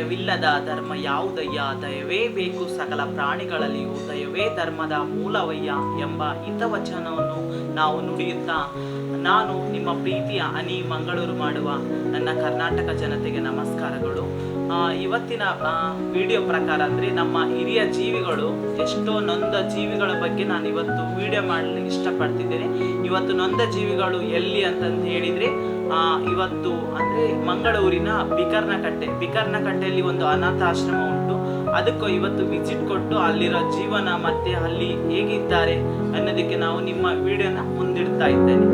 ದಯವಿಲ್ಲದ ಧರ್ಮ ಯಾವುದಯ್ಯ, ದಯವೇ ಬೇಕು ಸಕಲ ಪ್ರಾಣಿಗಳಲ್ಲಿಯೂ, ದಯವೇ ಧರ್ಮದ ಮೂಲವಯ್ಯ ಎಂಬ ಹಿತವಚನವನ್ನು ನಾವು ನುಡಿಯುತ್ತಾ, ನಾನು ನಿಮ್ಮ ಪ್ರೀತಿಯ ಅನಿ ಮಂಗಳೂರು ಮಾಡುವ ನನ್ನ ಕರ್ನಾಟಕ ಜನತೆಗೆ ನಮಸ್ಕಾರಗಳು. ಇವತ್ತಿನ ವಿಡಿಯೋ ಪ್ರಕಾರ ಅಂದರೆ ನಮ್ಮ ಹಿರಿಯ ಜೀವಿಗಳು, ಎಷ್ಟೋ ನೊಂದ ಜೀವಿಗಳ ಬಗ್ಗೆ ನಾನು ಇವತ್ತು ವಿಡಿಯೋ ಮಾಡಲು ಇಷ್ಟಪಡ್ತಿದ್ದೇನೆ. ಇವತ್ತು ನೊಂದ ಜೀವಿಗಳು ಎಲ್ಲಿ ಅಂತಂದು ಹೇಳಿದರೆ, ಇವತ್ತು ಅಂದರೆ ಮಂಗಳೂರಿನ ಬಿಕರ್ನಕಟ್ಟೆಯಲ್ಲಿ ಒಂದು ಅನಾಥಾಶ್ರಮ ಉಂಟು. ಅದಕ್ಕೂ ಇವತ್ತು ವಿಸಿಟ್ ಕೊಟ್ಟು ಅಲ್ಲಿರೋ ಜೀವನ ಮತ್ತೆ ಅಲ್ಲಿ ಹೇಗಿದ್ದಾರೆ ಅನ್ನೋದಕ್ಕೆ ನಾವು ನಿಮ್ಮ ವಿಡಿಯೋನ ಮುಂದಿಡ್ತಾ ಇದ್ದೇನೆ.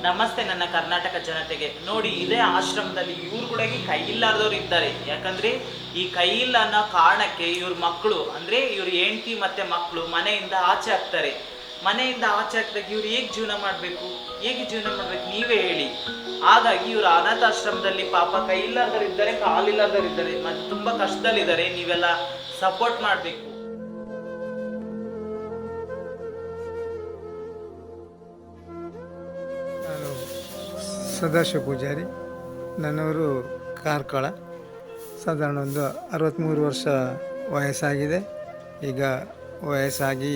ನಮಸ್ತೆ ನನ್ನ ಕರ್ನಾಟಕ ಜನತೆಗೆ. ನೋಡಿ, ಇದೇ ಆಶ್ರಮದಲ್ಲಿ ಇವ್ರು ಕೂಡ ಕೈ ಇಲ್ಲಾರ್ದವ್ರು ಇದ್ದಾರೆ. ಯಾಕಂದ್ರೆ ಈ ಕೈ ಇಲ್ಲ ಅನ್ನೋ ಕಾರಣಕ್ಕೆ ಇವ್ರ ಮಕ್ಕಳು ಅಂದ್ರೆ ಇವ್ರ ಹೆಂಡತಿ ಮತ್ತೆ ಮಕ್ಕಳು ಮನೆಯಿಂದ ಆಚೆ ಹಾಕ್ತಾರೆ. ಮನೆಯಿಂದ ಆಚೆ ಹಾಕಿದಾಗ ಇವ್ರು ಹೇಗೆ ಜೀವನ ಮಾಡಬೇಕು ನೀವೇ ಹೇಳಿ. ಹಾಗಾಗಿ ಇವ್ರ ಅನಾಥಾಶ್ರಮದಲ್ಲಿ ಪಾಪ ಕೈ ಇಲ್ಲಾರ್ದವ್ರು ಇದ್ದಾರೆ, ಕಾಲಿಲ್ಲಾರ್ದವ್ರು ಇದ್ದಾರೆ, ಮತ್ತೆ ತುಂಬಾ ಕಷ್ಟದಲ್ಲಿದ್ದಾರೆ. ನೀವೆಲ್ಲ ಸಪೋರ್ಟ್ ಮಾಡಬೇಕು. ಸದಾಶಿವ ಪೂಜಾರಿ, ನನ್ನವರು ಕಾರ್ಕಳ. ಸಾಧಾರಣ ಒಂದು 63 ವರ್ಷ ವಯಸ್ಸಾಗಿದೆ. ಈಗ ವಯಸ್ಸಾಗಿ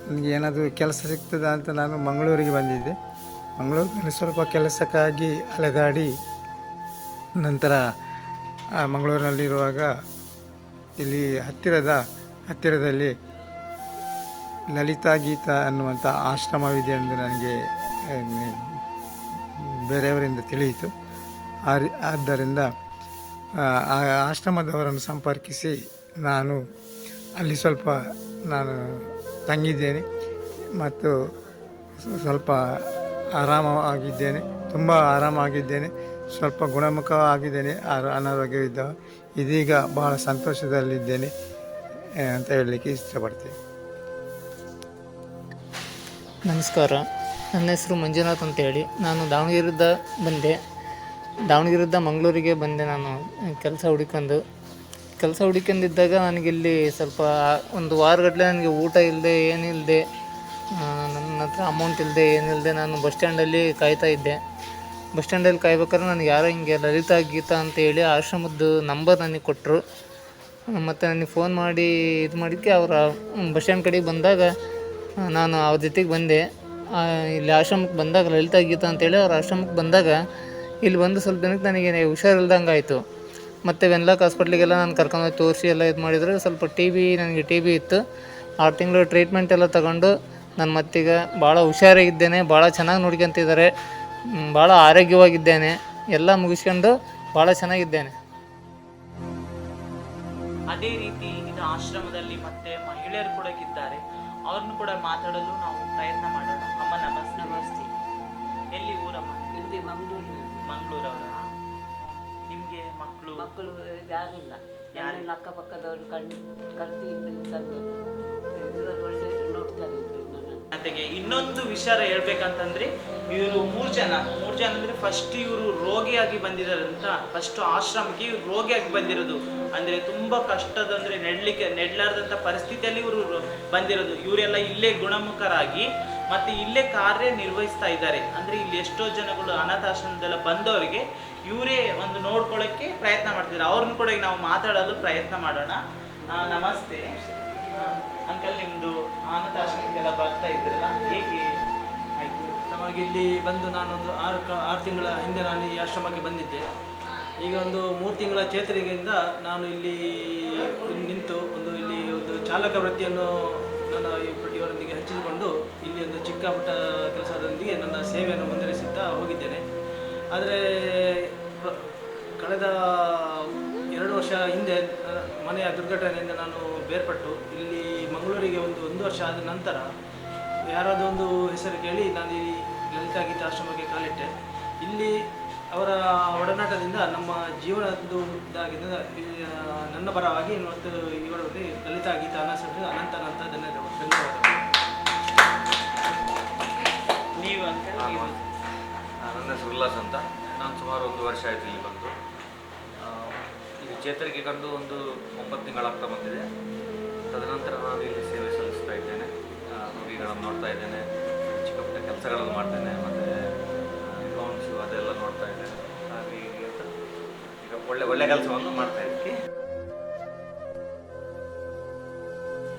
ನನಗೆ ಏನಾದರೂ ಕೆಲಸ ಸಿಗ್ತದ ಅಂತ ನಾನು ಮಂಗಳೂರಿಗೆ ಬಂದಿದ್ದೆ. ಮಂಗಳೂರಿನಲ್ಲಿ ಸ್ವಲ್ಪ ಕೆಲಸಕ್ಕಾಗಿ ಅಲೆದಾಡಿ ನಂತರ ಮಂಗಳೂರಿನಲ್ಲಿರುವಾಗ ಇಲ್ಲಿ ಹತ್ತಿರದಲ್ಲಿ ಲಲಿತಾ ಗೀತಾ ಅನ್ನುವಂಥ ಆಶ್ರಮವಿದೆ ಎಂದು ನನಗೆ ಬೇರೆಯವರಿಂದ ತಿಳಿಯಿತು. ಆದ್ದರಿಂದ ಆ ಆಶ್ರಮದವರನ್ನು ಸಂಪರ್ಕಿಸಿ ನಾನು ಅಲ್ಲಿ ಸ್ವಲ್ಪ ತಂಗಿದ್ದೇನೆ ಮತ್ತು ಸ್ವಲ್ಪ ಆರಾಮವಾಗಿದ್ದೇನೆ, ತುಂಬ ಆರಾಮಾಗಿದ್ದೇನೆ, ಸ್ವಲ್ಪ ಗುಣಮುಖವಾಗಿದ್ದೇನೆ. ಅನಾರೋಗ್ಯವಿದ್ದ ಇದೀಗ ಬಹಳ ಸಂತೋಷದಲ್ಲಿದ್ದೇನೆ ಅಂತ ಹೇಳಲಿಕ್ಕೆ ಇಷ್ಟಪಡ್ತೇನೆ. ನಮಸ್ಕಾರ, ನನ್ನ ಹೆಸರು ಮಂಜುನಾಥ್ ಅಂತೇಳಿ. ನಾನು ದಾವಣಗೆರೆಯಿಂದ ಮಂಗಳೂರಿಗೆ ಬಂದೆ. ನಾನು ಕೆಲಸ ಹುಡುಕೊಂಡಿದ್ದಾಗ ನನಗಿಲ್ಲಿ ಸ್ವಲ್ಪ ಒಂದು ವಾರಗಟ್ಟಲೆ ನನಗೆ ಊಟ ಇಲ್ಲದೆ ಏನಿಲ್ಲದೆ, ನನ್ನ ಹತ್ರ ಅಮೌಂಟ್ ಇಲ್ಲದೆ ಏನಿಲ್ಲದೆ ನಾನು ಬಸ್ ಸ್ಟ್ಯಾಂಡಲ್ಲಿ ಕಾಯ್ತಾ ಇದ್ದೆ. ಬಸ್ ಸ್ಟ್ಯಾಂಡಲ್ಲಿ ಕಾಯ್ಬೇಕಾದ್ರೆ ನನಗೆ ಯಾರೋ ಹಿಂಗೆ ಲಲಿತಾ ಗೀತಾ ಅಂತೇಳಿ ಆಶ್ರಮದ್ದು ನಂಬರ್ ನನಗೆ ಕೊಟ್ಟರು. ಮತ್ತು ನನಗೆ ಫೋನ್ ಮಾಡಿ ಇದು ಮಾಡಿದ್ದಕ್ಕೆ ಅವರ ಬಸ್ ಸ್ಟ್ಯಾಂಡ್ ಕಡೆಗೆ ಬಂದಾಗ ನಾನು ಅವ್ರ ಜೊತೆಗೆ ಬಂದೆ. ಇಲ್ಲಿ ಆಶ್ರಮಕ್ಕೆ ಬಂದಾಗ ಲಲಿತಾ ಗೀತಾ ಅಂತೇಳಿ ಅವ್ರ ಆಶ್ರಮಕ್ಕೆ ಬಂದಾಗ ಇಲ್ಲಿ ಬಂದು ಸ್ವಲ್ಪ ದಿನಕ್ಕೆ ನನಗೆ ಹುಷಾರಿಲ್ದಂಗೆ ಆಯಿತು. ಮತ್ತು ವೆನ್ಲಾಕ್ ಹಾಸ್ಪಿಟ್ಲಿಗೆಲ್ಲ ನಾನು ಕರ್ಕೊಂಡೋಗಿ ತೋರಿಸಿ ಎಲ್ಲ ಇದು ಮಾಡಿದರೆ ಸ್ವಲ್ಪ ನನಗೆ ಟಿ ಬಿ ಇತ್ತು. 6 ತಿಂಗಳು ಟ್ರೀಟ್ಮೆಂಟ್ ಎಲ್ಲ ತಗೊಂಡು ನಾನು ಮತ್ತೀಗ ಭಾಳ ಹುಷಾರಾಗಿದ್ದೇನೆ. ಭಾಳ ಚೆನ್ನಾಗಿ ನೋಡ್ಕೊತಿದ್ದಾರೆ, ಭಾಳ ಆರೋಗ್ಯವಾಗಿದ್ದೇನೆ. ಎಲ್ಲ ಮುಗಿಸ್ಕೊಂಡು ಭಾಳ ಚೆನ್ನಾಗಿದ್ದೇನೆ. ಅದೇ ರೀತಿ ಇದು ಆಶ್ರಮದಲ್ಲಿ ಮತ್ತೆ ಮಹಿಳೆಯರು ಕೂಡ ಇದ್ದಾರೆ. ಅವ್ರನ್ನು ಕೂಡ ಮಾತಾಡಲು ನಾವು ಪ್ರಯತ್ನ ಮಾಡೋಣ. ಅಮ್ಮ ನಮಸ್ತೆ. ಎಲ್ಲಿ ಊರಮ್ಮ? ಇಲ್ಲಿ ಮಂಗಳೂರವರ? ನಿಮ್ಗೆ ಮಕ್ಕಳು ಯಾರಿಲ್ಲ. ಯಾರಿಲ್ಲ, ಅಕ್ಕಪಕ್ಕದವರು ಕಲ್ತಿ ಒಳ್ಳೆ ನೋಡ್ತಾರೆ. ಜೊತೆಗೆ ಇನ್ನೊಂದು ವಿಚಾರ ಹೇಳ್ಬೇಕಂತಂದ್ರೆ, ಇವರು ಮೂರು ಜನ ಅಂದ್ರೆ ಫಸ್ಟ್ ಇವರು ರೋಗಿಯಾಗಿ ಬಂದಿರೋದಂತ. ಫಸ್ಟ್ ಆಶ್ರಮಕ್ಕೆ ಇವ್ರು ರೋಗಿಯಾಗಿ ಬಂದಿರೋದು. ಅಂದ್ರೆ ತುಂಬಾ ಕಷ್ಟದಂದ್ರೆ ನೆಡ್ಲಾರ್ದಂತ ಪರಿಸ್ಥಿತಿಯಲ್ಲಿ ಇವರು ಬಂದಿರೋದು. ಇವರೆಲ್ಲ ಇಲ್ಲೇ ಗುಣಮುಖರಾಗಿ ಮತ್ತೆ ಇಲ್ಲೇ ಕಾರ್ಯ ನಿರ್ವಹಿಸ್ತಾ ಇದ್ದಾರೆ. ಅಂದ್ರೆ ಇಲ್ಲಿ ಎಷ್ಟೋ ಜನಗಳು ಅನಾಥಾಶ್ರಮದೆಲ್ಲ ಬಂದವರಿಗೆ ಇವರೇ ಒಂದು ನೋಡ್ಕೊಳ್ಳೋಕ್ಕೆ ಪ್ರಯತ್ನ ಮಾಡ್ತಿದ್ದಾರೆ. ಅವ್ರನ್ನ ಕೂಡ ಈಗ ನಾವು ಮಾತಾಡಲು ಪ್ರಯತ್ನ ಮಾಡೋಣ. ನಮಸ್ತೆ ಅಂಕಲ್, ನಿಮ್ದು ಅನಾಥಾಶ್ರಮಕ್ಕೆಲ್ಲ ಬರ್ತಾ ಇದ್ರಲ್ಲ, ಹೇಗೆ ಆಯ್ತು? ನಮಗೆ ಇಲ್ಲಿ ಬಂದು ನಾನೊಂದು 6 ತಿಂಗಳ ಹಿಂದೆ ನಾನು ಈ ಆಶ್ರಮಕ್ಕೆ ಬಂದಿದ್ದೆ. ಈಗ ಒಂದು 3 ತಿಂಗಳ ಚೇತರಿಕೆಯಿಂದ ನಾನು ಇಲ್ಲಿ ನಿಂತು ಇಲ್ಲಿ ಒಂದು ಚಾಲಕ ವೃತ್ತಿಯನ್ನು ನನ್ನ ಇವರೊಂದಿಗೆ ಹಂಚಿಕೊಂಡು ಇಲ್ಲಿ ಒಂದು ಚಿಕ್ಕ ಪುಟ್ಟ ಕೆಲಸದೊಂದಿಗೆ ನನ್ನ ಸೇವೆಯನ್ನು ಮುಂದುವರಿಸುತ್ತಾ ಹೋಗಿದ್ದೇನೆ. ಆದರೆ ಕಳೆದ 2 ವರ್ಷ ಹಿಂದೆ ಮನೆಯ ದುರ್ಘಟನೆಯಿಂದ ನಾನು ಬೇರ್ಪಟ್ಟು ಇಲ್ಲಿ ಮಂಗಳೂರಿಗೆ ಒಂದು ವರ್ಷ ಆದ ನಂತರ ಯಾರಾದರೂ ಒಂದು ಹೆಸರು ಕೇಳಿ ನಾನು ಈ ಲಲಿತಾ ಗೀತಾ ಆಶ್ರಮಕ್ಕೆ ಕಾಲಿಟ್ಟೆ. ಇಲ್ಲಿ ಅವರ ಒಡನಾಟದಿಂದ ನಮ್ಮ ಜೀವನದ್ದು ಇದಾಗಿದ್ದ ನನ್ನ ಪರವಾಗಿ ಮತ್ತು ಇವರಲ್ಲಿ ಲಲಿತಾ ಗೀತಾ ಆಶ್ರಮಕ್ಕೆ ಅನಂತ ಧನ್ಯವಾದಗಳು. ನೀವು ಅಂತ ನನ್ನ ಹೆಸರು ಉಲ್ಲಾಸ್ ಅಂತ. ನಾನು ಸುಮಾರು 1 ವರ್ಷ ಆಯಿತು ಇಲ್ಲಿ ಬಂದು. ಇದು ಚೇತರಿಕೆ ಕಂಡು ಒಂದು 9 ತಿಂಗಳಾಗ್ತಾ ಬಂದಿದೆ. ತದನಂತರ ನಾನು ಇಲ್ಲಿ ಸೇವೆ ಸಲ್ಲಿಸ್ತಾ ಇದ್ದೇನೆ. ರೋಗಿಗಳನ್ನು ನೋಡ್ತಾ ಇದ್ದೇನೆ, ಚಿಕ್ಕ ಪುಟ್ಟ ಕೆಲಸಗಳನ್ನು ಮಾಡ್ತೇನೆ, ಮತ್ತು ಅಕೌಂಟ್ಸು ಅದೆಲ್ಲ ನೋಡ್ತಾ ಇದ್ದೇನೆ. ಹಾಗೆ ಹೀಗೆ ಅಂತ ಈಗ ಒಳ್ಳೆ ಕೆಲಸವನ್ನು ಮಾಡ್ತಾ ಇದ್ದೀನಿ.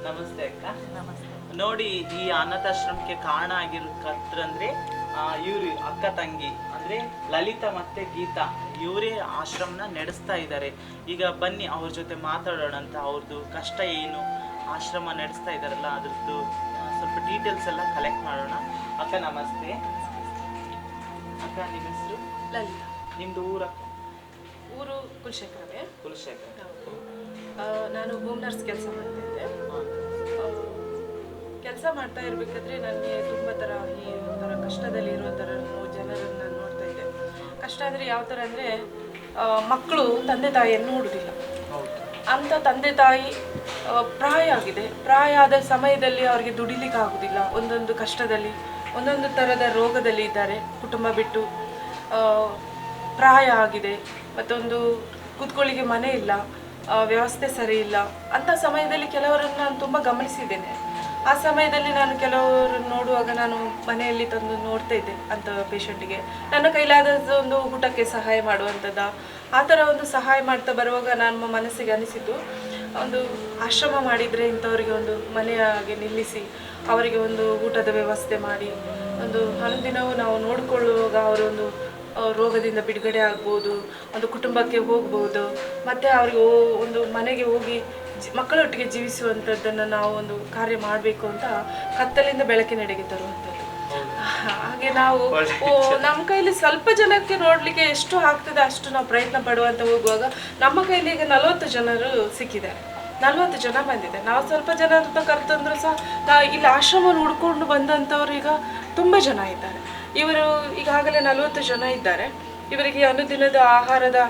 ನಮಸ್ತೆ ಅಕ್ಕ. ನಮಸ್ತೆ. ನೋಡಿ, ಈ ಅನಾಥಾಶ್ರಮಕ್ಕೆ ಕಾರಣ ಆಗಿರೋಕತ್ರಂದ್ರೆ ಇವ್ರು ಅಕ್ಕ ತಂಗಿ ಅಂದ್ರೆ ಲಲಿತಾ ಮತ್ತೆ ಗೀತಾ, ಇವರೇ ಆಶ್ರಮನ ನಡೆಸ್ತಾ ಇದ್ದಾರೆ. ಈಗ ಬನ್ನಿ ಅವ್ರ ಜೊತೆ ಮಾತಾಡೋಣ ಅಂತ. ಅವ್ರದ್ದು ಕಷ್ಟ ಏನು, ಆಶ್ರಮ ನಡೆಸ್ತಾ ಇದ್ದಾರಲ್ಲ ಅದ್ರದ್ದು ಸ್ವಲ್ಪ ಡೀಟೇಲ್ಸ್ ಎಲ್ಲ ಕಲೆಕ್ಟ್ ಮಾಡೋಣ. ಅಕ್ಕ ನಮಸ್ತೆ. ಅಕ್ಕ ನಿಮ್ಮ ಹೆಸರು? ಲಲಿತಾ. ನಿಮ್ದು ಊರಕ್ಕ? ಊರು ಕುಲಶೇಖರವೇ. ಕುಲಶೇಖರ. ನಾನು ಹೋಮ್ ನರ್ಸ್ ಕೆಲಸ ಮಾಡ್ತಿದ್ದೆ. ಕೆಲಸ ಮಾಡ್ತಾ ಇರಬೇಕಾದ್ರೆ ನನಗೆ ತುಂಬ ಥರ ಈ ಒಂಥರ ಕಷ್ಟದಲ್ಲಿ ಇರೋ ಥರ ಜನರನ್ನು ನಾನು ನೋಡ್ತಾ ಇದ್ದೆ. ಕಷ್ಟ ಅಂದರೆ ಯಾವ ಥರ ಅಂದರೆ ಮಕ್ಕಳು ತಂದೆ ತಾಯಿಯನ್ನು ನೋಡೋದಿಲ್ಲ. ಅಂಥ ತಂದೆ ತಾಯಿ ಪ್ರಾಯ ಆಗಿದೆ. ಪ್ರಾಯ ಆದ ಸಮಯದಲ್ಲಿ ಅವರಿಗೆ ದುಡಿಲಿಕ್ಕೆ ಆಗೋದಿಲ್ಲ. ಒಂದೊಂದು ಕಷ್ಟದಲ್ಲಿ ಒಂದೊಂದು ಥರದ ರೋಗದಲ್ಲಿ ಇದ್ದಾರೆ. ಕುಟುಂಬ ಬಿಟ್ಟು ಪ್ರಾಯ ಆಗಿದೆ. ಮತ್ತೊಂದು ಕೂತ್ಕೊಳ್ಳಿಕ್ಕೆ ಮನೆ ಇಲ್ಲ, ವ್ಯವಸ್ಥೆ ಸರಿ ಇಲ್ಲ. ಅಂಥ ಸಮಯದಲ್ಲಿ ಕೆಲವರನ್ನು ನಾನು ತುಂಬ ಗಮನಿಸಿದ್ದೇನೆ. ಆ ಸಮಯದಲ್ಲಿ ನಾನು ಕೆಲವರನ್ನು ನೋಡುವಾಗ ನಾನು ಮನೆಯಲ್ಲಿ ತಂದು ನೋಡ್ತಾ ಇದ್ದೆ ಅಂಥ ಪೇಷಂಟಿಗೆ. ನನ್ನ ಕೈಲಾದ ಒಂದು ಊಟಕ್ಕೆ ಸಹಾಯ ಮಾಡುವಂಥದ್ದು, ಆ ಥರ ಒಂದು ಸಹಾಯ ಮಾಡ್ತಾ ಬರುವಾಗ ನಮ್ಮ ಮನಸ್ಸಿಗೆ ಅನಿಸಿತು, ಒಂದು ಆಶ್ರಮ ಮಾಡಿದರೆ ಇಂಥವರಿಗೆ ಒಂದು ಮನೆಯಾಗೆ ನಿಲ್ಲಿಸಿ ಅವರಿಗೆ ಒಂದು ಊಟದ ವ್ಯವಸ್ಥೆ ಮಾಡಿ ಒಂದು ಅನುದಿನವೂ ನಾವು ನೋಡಿಕೊಳ್ಳುವಾಗ ಅವರೊಂದು ರೋಗದಿಂದ ಬಿಡುಗಡೆ ಆಗ್ಬೋದು, ಒಂದು ಕುಟುಂಬಕ್ಕೆ ಹೋಗ್ಬೋದು, ಮತ್ತು ಅವರಿಗೆ ಒಂದು ಮನೆಗೆ ಹೋಗಿ ಮಕ್ಕಳೊಟ್ಟಿಗೆ ಜೀವಿಸುವಂಥದ್ದನ್ನು ನಾವು ಒಂದು ಕಾರ್ಯ ಮಾಡಬೇಕು ಅಂತ ಕತ್ತಲಿಂದ ಬೆಳಕಿನೆಡೆಗೆ ತರುವಂಥದ್ದು. ಹಾಗೆ ನಾವು ನಮ್ಮ ಕೈಲಿ ಸ್ವಲ್ಪ ಜನಕ್ಕೆ ನೋಡಲಿಕ್ಕೆ ಎಷ್ಟು ಆಗ್ತದೆ ಅಷ್ಟು ನಾವು ಪ್ರಯತ್ನ ಪಡುವಂತ ಹೋಗುವಾಗ ನಮ್ಮ ಕೈಲಿ ಈಗ 40 ಜನರು ಸಿಕ್ಕಿದ್ದಾರೆ. 40 ಜನ ಬಂದಿದೆ. ನಾವು ಸ್ವಲ್ಪ ಜನ ಅಂತ ಕರ್ತಂದ್ರೂ ಸಹ ಇಲ್ಲಿ ಆಶ್ರಮ ಹುಡ್ಕೊಂಡು ಬಂದಂಥವ್ರು ಈಗ ತುಂಬ ಜನ ಇದ್ದಾರೆ. ಇವರು ಈಗಾಗಲೇ 40 ಜನ ಇದ್ದಾರೆ. ಇವರಿಗೆ ಅನುದಿನದ ಆಹಾರದ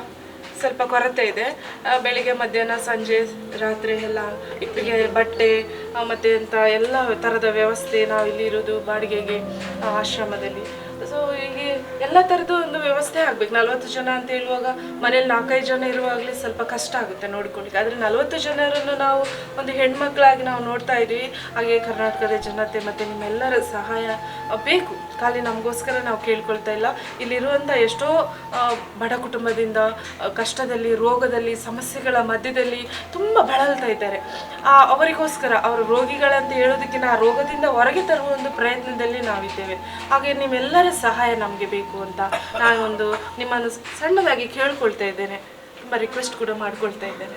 ಸ್ವಲ್ಪ ಕೊರತೆ ಇದೆ. ಬೆಳಿಗ್ಗೆ ಮಧ್ಯಾಹ್ನ ಸಂಜೆ ರಾತ್ರಿ ಎಲ್ಲ ಇವರಿಗೆ ಬಟ್ಟೆ ಮತ್ತು ಅಂತ ಎಲ್ಲ ಥರದ ವ್ಯವಸ್ಥೆ ನಾವು ಇಲ್ಲಿ ಇರೋದು ಬಾಡಿಗೆಗೆ ಆಶ್ರಮದಲ್ಲಿ. ಸೊ ಹೀಗೆ ಎಲ್ಲ ಥರದ್ದು ಒಂದು ವ್ಯವಸ್ಥೆ ಆಗಬೇಕು. 40 ಜನ ಅಂತ ಹೇಳುವಾಗ ಮನೇಲಿ 4-5 ಜನ ಇರುವಾಗಲೇ ಸ್ವಲ್ಪ ಕಷ್ಟ ಆಗುತ್ತೆ ನೋಡ್ಕೊಳ್ಳಿಕ್ಕೆ. ಆದರೆ 40 ಜನರನ್ನು ನಾವು ಒಂದು ಹೆಣ್ಮಕ್ಳಾಗಿ ನಾವು ನೋಡ್ತಾ ಇದ್ವಿ. ಹಾಗೆ ಕರ್ನಾಟಕದ ಜನತೆ ಮತ್ತು ನಿಮ್ಮೆಲ್ಲರ ಸಹಾಯ ಬೇಕು. ಖಾಲಿ ನಮಗೋಸ್ಕರ ನಾವು ಕೇಳ್ಕೊಳ್ತಾ ಇಲ್ಲ. ಇಲ್ಲಿರುವಂಥ ಎಷ್ಟೋ ಬಡ ಕುಟುಂಬದಿಂದ ಕಷ್ಟದಲ್ಲಿ, ರೋಗದಲ್ಲಿ, ಸಮಸ್ಯೆಗಳ ಮಧ್ಯದಲ್ಲಿ ತುಂಬ ಬಳಲ್ತಾ ಇದ್ದಾರೆ. ಅವರಿಗೋಸ್ಕರ ಅವರು ರೋಗಿಗಳಂತ ಹೇಳೋದಕ್ಕಿಂತ ಆ ರೋಗದಿಂದ ಹೊರಗೆ ತರುವ ಒಂದು ಪ್ರಯತ್ನದಲ್ಲಿ ನಾವಿದ್ದೇವೆ. ಹಾಗೆ ನಿಮ್ಮೆಲ್ಲರ ಸಹಾಯ ನಮಗೆ ಬೇಕು ಅಂತ ನಾನೊಂದು ನಿಮ್ಮನ್ನು ಸಣ್ಣದಾಗಿ ಕೇಳ್ಕೊಳ್ತಾ ಇದ್ದೇನೆ. ತುಂಬ ರಿಕ್ವೆಸ್ಟ್ ಕೂಡ ಮಾಡ್ಕೊಳ್ತಾ ಇದ್ದೇನೆ.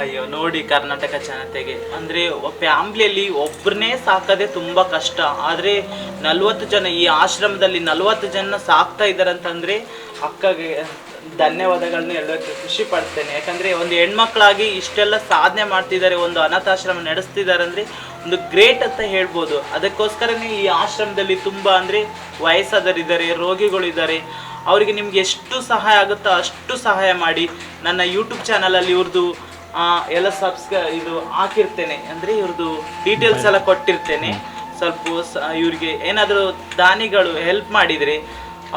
ಅಯ್ಯೋ ನೋಡಿ, ಕರ್ನಾಟಕ ಜನತೆಗೆ ಅಂದರೆ ಫ್ಯಾಮ್ಲಿಯಲ್ಲಿ ಒಬ್ಬರನ್ನೇ ಸಾಕೋದೇ ತುಂಬ ಕಷ್ಟ. ಆದರೆ 40 ಜನ ಈ ಆಶ್ರಮದಲ್ಲಿ 40 ಜನ ಸಾಕ್ತಾ ಇದ್ದಾರಂತಂದರೆ ಅಕ್ಕಗೆ ಧನ್ಯವಾದಗಳನ್ನ ಹೇಳೋಕ್ಕೆ ಖುಷಿ ಪಡ್ತೇನೆ. ಯಾಕಂದರೆ ಒಂದು ಹೆಣ್ಮಕ್ಳಾಗಿ ಇಷ್ಟೆಲ್ಲ ಸಾಧನೆ ಮಾಡ್ತಿದ್ದಾರೆ, ಒಂದು ಅನಾಥಾಶ್ರಮ ನಡೆಸ್ತಿದ್ದಾರೆ ಅಂದರೆ ಒಂದು ಗ್ರೇಟ್ ಅಂತ ಹೇಳ್ಬೋದು. ಅದಕ್ಕೋಸ್ಕರನೇ ಈ ಆಶ್ರಮದಲ್ಲಿ ತುಂಬ ಅಂದರೆ ವಯಸ್ಸಾದವರಿದ್ದಾರೆ, ರೋಗಿಗಳಿದ್ದಾರೆ. ಅವರಿಗೆ ನಿಮ್ಗೆ ಎಷ್ಟು ಸಹಾಯ ಆಗುತ್ತೋ ಅಷ್ಟು ಸಹಾಯ ಮಾಡಿ. ನನ್ನ ಯೂಟ್ಯೂಬ್ ಚಾನಲಲ್ಲಿ ಇವ್ರದ್ದು ಎಲ್ಲ ಇದು ಹಾಕಿರ್ತೇನೆ, ಅಂದರೆ ಇವ್ರದ್ದು ಡೀಟೇಲ್ಸ್ ಎಲ್ಲ ಕೊಟ್ಟಿರ್ತೇನೆ. ಸ್ವಲ್ಪ ಇವ್ರಿಗೆ ಏನಾದರೂ ದಾನಿಗಳು ಹೆಲ್ಪ್ ಮಾಡಿದರೆ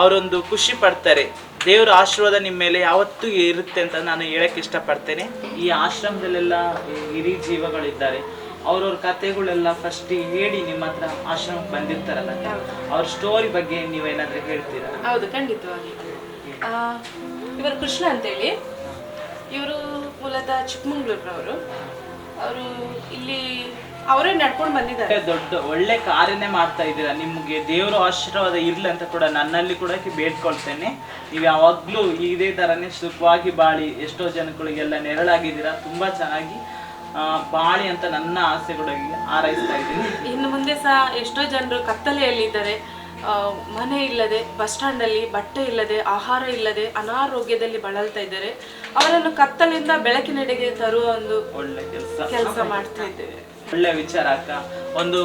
ಅವರೊಂದು ಖುಷಿ ಪಡ್ತಾರೆ. ದೇವರ ಆಶೀರ್ವಾದ ನಿಮ್ಮ ಮೇಲೆ ಯಾವತ್ತೂ ಇರುತ್ತೆ ಅಂತ ನಾನು ಹೇಳಕ್ಕೆ ಇಷ್ಟಪಡ್ತೇನೆ. ಈ ಆಶ್ರಮದಲ್ಲೆಲ್ಲ ಹಿರಿ ಜೀವಗಳಿದ್ದಾರೆ. ಅವ್ರವ್ರ ಕಥೆಗಳೆಲ್ಲ ಫಸ್ಟ್ ಹೇಳಿ. ನಿಮ್ಮ ಹತ್ರ ಆಶ್ರಮಕ್ಕೆ ಬಂದಿರ್ತಾರಲ್ಲ, ಅವ್ರ ಸ್ಟೋರಿ ಬಗ್ಗೆ ನೀವೇನಾದರೂ ಹೇಳ್ತೀರಾ? ಹೌದು, ಖಂಡಿತವಾಗಿ. ಇವರು ಕೃಷ್ಣ ಅಂತೇಳಿ, ಇವರು ಮೂಲತಃ ಚಿಕ್ಕಮಂಗ್ಳೂರವರು. ಅವರು ಇಲ್ಲಿ ಅವರೇ ನಡ್ಕೊಂಡು ಬಂದಿದ್ದಾರೆ. ದೊಡ್ಡ ಒಳ್ಳೆ ಕಾರ್ಯನೇ ಮಾಡ್ತಾ ಇದ್ದೀರಾ. ನಿಮಗೆ ದೇವರ ಆಶೀರ್ವಾದ ಇರ್ಲಿ ಅಂತ ಕೂಡ ನನ್ನಲ್ಲಿ ಕೂಡ ಬೇಡ್ಕೊಳ್ತೇನೆ. ನೀವು ಯಾವಾಗಲೂ ಇದೇ ಥರನೇ ಸುಖವಾಗಿ ಬಾಳಿ ಎಷ್ಟೋ ಜನಗಳಿಗೆಲ್ಲ ನೆರಳಾಗಿದ್ದೀರಾ. ತುಂಬ ಚೆನ್ನಾಗಿ ಬಾಳಿ ಅಂತ ನನ್ನ ಆಸೆಗಳಿಗೆ ಹಾರೈಸ್ತಾ ಇದ್ದೀನಿ. ಇನ್ನು ಮುಂದೆ ಸಹ ಎಷ್ಟೋ ಜನರು ಕತ್ತಲೆಯಲ್ಲಿದ್ದಾರೆ. ಮನೆ ಇಲ್ಲದೆ, ಬಸ್ ಸ್ಟ್ಯಾಂಡಲ್ಲಿ ಬಟ್ಟೆ ಇಲ್ಲದೆ, ಆಹಾರ ಇಲ್ಲದೆ ಅನಾರೋಗ್ಯದಲ್ಲಿ ಬಳಲ್ತಾ ಇದ್ದಾರೆ. ಅವರನ್ನು ಕತ್ತಲಿಂದ ಬೆಳಕಿನೆಡೆಗೆ ತರುವ ಒಂದು ಒಳ್ಳೆ ಕೆಲಸ ಮಾಡ್ತಾ ಇದ್ದೇವೆ. ಒಳ್ಳೆ ವಿಚಾರ ಅಕ್ಕ. ಒಂದು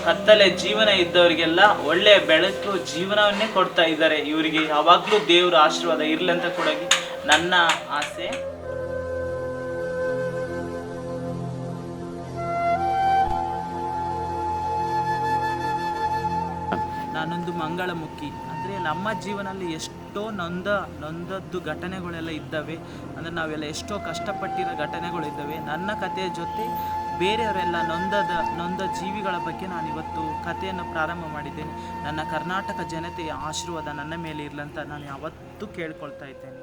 ಕತ್ತಲೆ ಜೀವನ ಇದ್ದವರಿಗೆಲ್ಲ ಒಳ್ಳೆ ಬೆಳಕು ಜೀವನವನ್ನೇ ಕೊಡ್ತಾ ಇದ್ದಾರೆ. ಇವರಿಗೆ ಯಾವಾಗಲೂ ದೇವರ ಆಶೀರ್ವಾದ ಇರಲಿ ಅಂತ ಕೂಡ ನನ್ನ ಆಸೆ. ನಾನೊಂದು ಮಂಗಳಮುಖಿ. ಅಂದರೆ ನಮ್ಮ ಜೀವನದಲ್ಲಿ ಎಷ್ಟೋ ನೊಂದದ್ದು ಘಟನೆಗಳೆಲ್ಲ ಇದ್ದಾವೆ. ಅಂದರೆ ನಾವೆಲ್ಲ ಎಷ್ಟೋ ಕಷ್ಟಪಟ್ಟಿರೋ ಘಟನೆಗಳಿದ್ದಾವೆ. ನನ್ನ ಕಥೆಯ ಜೊತೆ ಬೇರೆಯವರೆಲ್ಲ ನೊಂದ ಜೀವಿಗಳ ಬಗ್ಗೆ ನಾನಿವತ್ತು ಕಥೆಯನ್ನು ಪ್ರಾರಂಭ ಮಾಡಿದ್ದೇನೆ. ನನ್ನ ಕರ್ನಾಟಕ ಜನತೆಯ ಆಶೀರ್ವಾದ ನನ್ನ ಮೇಲೆ ಇರಲಿ ಅಂತ ನಾನು ಯಾವತ್ತೂ ಕೇಳ್ಕೊಳ್ತಾ ಇದ್ದೇನೆ.